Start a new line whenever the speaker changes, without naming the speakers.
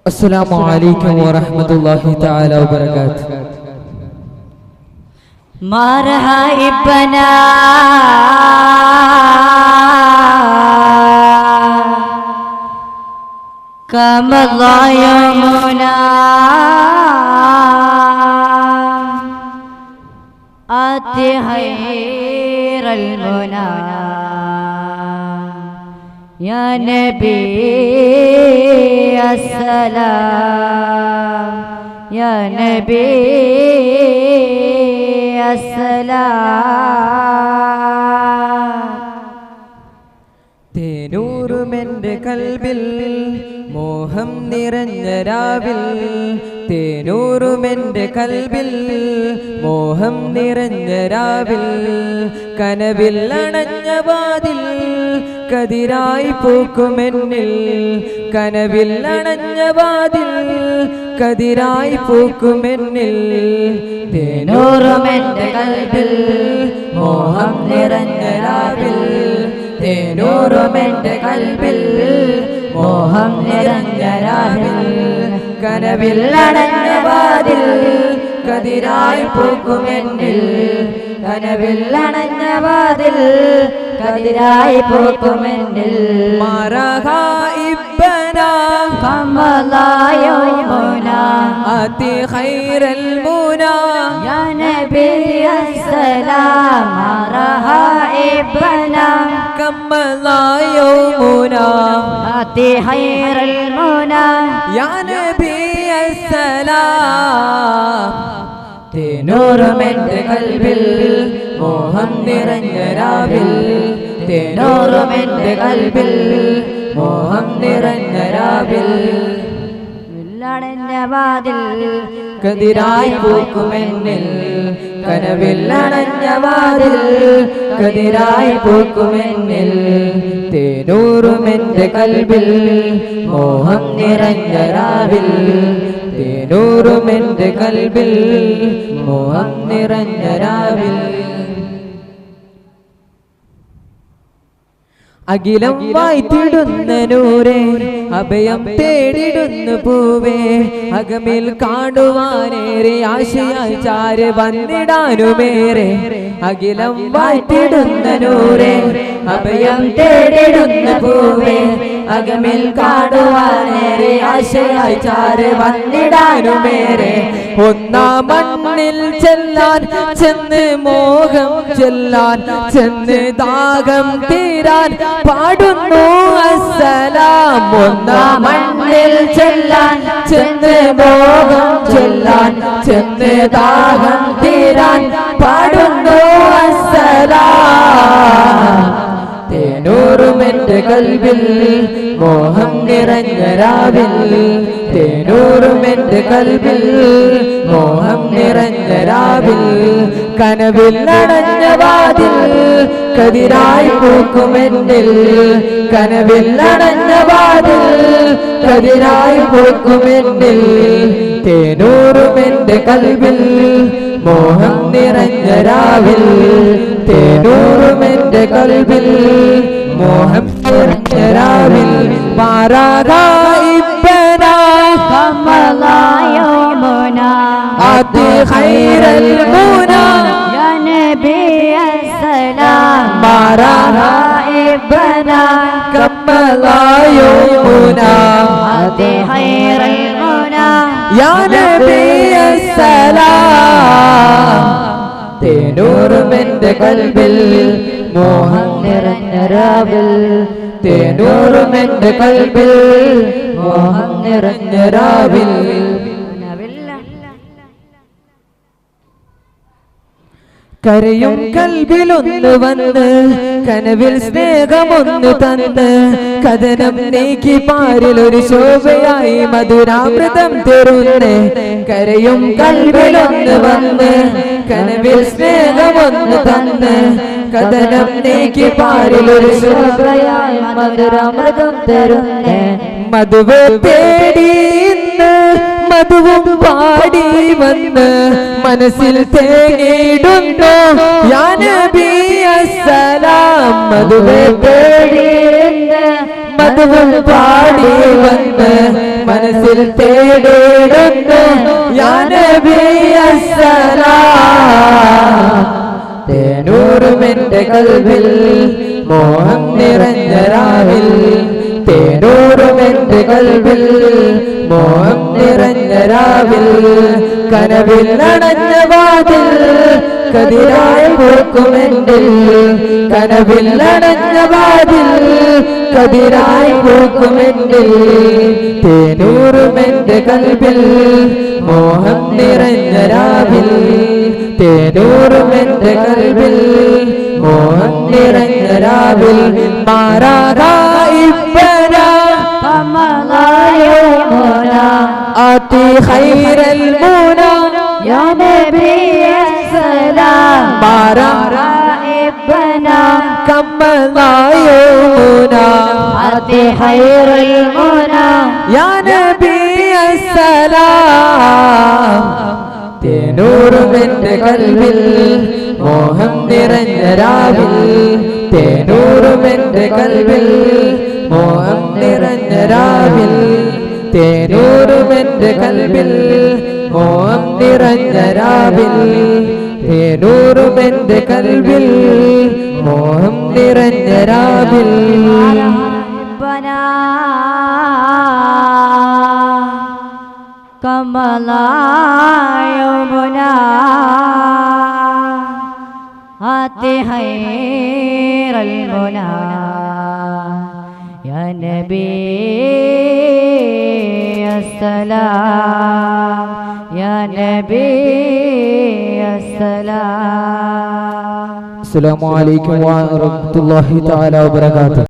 अस्सलामु अलैकुम वरहमतुल्लाहि तआला वबरकातुह।
मरहबना कमला यमुना आते खैरल मुना या नबी अस्सलाम या नबी अस्सलाम।
തേനൂറുമെൻ്റെ കൽബിൽ മോഹം നിറഞ്ഞ രാവിൽ, തേനൂറുമെൻ്റെ കൽബിൽ മോഹം നിറഞ്ഞ രാവിൽ, കനവിൽ അണഞ്ഞ വാതിൽ കതിരായി പൂക്കുമെന്നിൽ, കനവിൽ അണഞ്ഞ വാതിൽ കതിരായി പൂക്കുമെന്നിൽ,
തേനൂറുമെൻ്റെ കൽബിൽ മോഹം നിറഞ്ഞ രാവിൽ, തേനൂറുമെൻ്റെ കൽബിൽ മോഹം നിറഞ്ഞ രാവിൽ, കനവിൽ അണഞ്ഞ വാതിൽ കതിരായി പൂക്കുമെന്നിൽ, കനവിൽ അണഞ്ഞ വാതിൽ കതിരായി പൂക്കുമെന്നിൽ,
മറഹായിബ്ബനാ
കമലാ യമുനാ
ആതി ഖൈറൽ മുനാ
യാ നബി അസ്സലാം। മറഹബനാ
കമലാ യമുനാ
ആതി ഖൈറൽ മുനാ
യാ നബി അസ്സലാം।
തേനൂറുമെൻ്റെ കൽബിൽ മോഹം നിറഞ്ഞ രാവിൽ, തേനൂറുമെൻ്റെ കൽബിൽ മോഹം നിറഞ്ഞ രാവിൽ, വില്ലടഞ്ഞ വാതിൽ
കതിരായി പൂക്കുമെന്നിൽ, കനവിൽ അണഞ്ഞ വാതിൽ കതിരായി പൂക്കുമെന്നിൽ, തേനൂറുമെൻ്റെ കൽബിൽ മോഹം നിറഞ്ഞ രാവിൽ, തേനൂറുമെൻ്റെ കൽബിൽ മോഹം നിറഞ്ഞ രാവിൽ, അഖിലം വായ്ത്തിടുന്ന നൂരേ അഭയം തേടിടുന്ന പൂവേ, അകമിൽ കാണുവാനേറെ ആശയായി ചാര് വന്നിടാനുമേറെ, അഖിലം വായ്ത്തിടുന്ന നൂരേ അഭയം തേടിടുന്ന പൂവേ, അകമിൽ കാണുവാനേറെ ആശയായി ചാര് വന്നിടാനുമേറെ, ഒന്നാം മണ്ണിൽ ചെല്ലാൻ ചെന്ന് മോഹം ചെല്ലാൻ ചെന്ന് ദാഹം തീരാൻ പാടുന്നു അസ്സലാം, ഒന്നാം മണ്ണിൽ ചെല്ലാൻ ചെന്ന് മോഹം ചെല്ലാൻ ചെന്ന് ദാഹം തീരാൻ പാടുന്നു അസ്സലാം, തേനൂറുമെൻ്റെ കൽബിൽ മോഹം നിറഞ്ഞ രാവിൽ, തേനൂറുമെൻ്റെ കൽബിൽ മോഹം നിറഞ്ഞ രാവിൽ, കനവിൽ അണഞ്ഞ വാതിൽ കതിരായി പൂക്കുമെന്നിൽ, കനവിൽ അണഞ്ഞ വാതിൽ കതിരായി പൂക്കുമെന്നിൽ, തേനൂറുമെൻ്റെ കൽബിൽ മോഹം നിറഞ്ഞ രാവിൽ, തേനൂറുമെൻ്റെ കൽബിൽ മോഹം നിറഞ്ഞ രാവിൽ, മറഹബനാ
കമലാ യമുനാ
ആതി ഖൈറൽ മുനാ
യാ നബി അസ്സലാം।
മറഹബനാ കമലാ യമുനാ
ആതി ഖൈറൽ മുനാ
യാ നബി അസ്സലാം, തേനൂറുമെൻ്റെ കൽബിൽ മോഹം
നിറഞ്ഞ രാവിൽ,
തേനൂറുമെൻ്റെ കൽബിൽ മോഹം നിറഞ്ഞ രാവിൽ, കരയും കൽബിലൊന്ന് വന്ന് കനവിൽ സ്നേഹമൊന്ന് തന്ന്, കഥനം നീക്കി പാരിൽ ഒരു ശോഭയായി മധുരാമൃതം തരുന്നേ, കരയും കൽബിലൊന്ന് വന്ന് കനവിൽ സ്നേഹമൊന്ന് തന്ന്, കഥനം നീക്കി പാരിൽ ഒരു ശോഭയായി മധുരാമൃതം തരുന്നേ, മധുവ് തേടി ഇന്ന് മധുവും പാടി വന്ന് മനസ്സിൽ തേങ്ങിടുന്നു യാ നബി അസ്സലാം, മധുവെ തേടി മധുവും പാടി വന്ന് മനസ്സിൽ തേടിടുന്നു യാ നബി അസ്സലാം തേനൂറും എൻ്റെ കൽബിൽ മോഹം നിറഞ്ഞ രാവിൽ തേനൂറും എൻ്റെ കൽബിൽ മോഹം നിറഞ്ഞ രാവിൽ കനവിൽ അടഞ്ഞ വാതിൽ കതിരായി പൂക്കുമെന്നിൽ കനവിൽ അടഞ്ഞ വാതിൽ കതിരായി പൂക്കുമെന്നിൽ തേനൂറും എൻ്റെ കൽബിൽ മോഹം നിറഞ്ഞ രാവിൽ തേനൂറും എൻ്റെ കൽബിൽ മോഹം നിറഞ്ഞ രാവിൽ മാറാകായിപ്പന
കമലായോമുനാ
ആതി ഖൈറൽ മുന
യാ നബി അസ്സലാം
മാറാകായിപ്പന കമലായോമുന
ആതി ഖൈറൽ മുനാ
യാ നബി അസ്സലാം തേനൂറും എൻ്റെ കൽബിൽ മോഹം നിറഞ്ഞ രാവിൽ തേനൂറും എൻ്റെ കൽബിൽ മോഹം നിറഞ്ഞ രാവിൽ തേനൂറും എൻ്റെ കൽബിൽ മോഹം നിറഞ്ഞ രാവിൽ തേനൂറും എൻ്റെ കൽബിൽ മോഹം നിറഞ്ഞ രാവിൽ
ربنا كملا يومنا آتي خير المنى يا نبي السلام يا نبي السلام
السلام عليكم ورحمة الله تعالى وبركاته.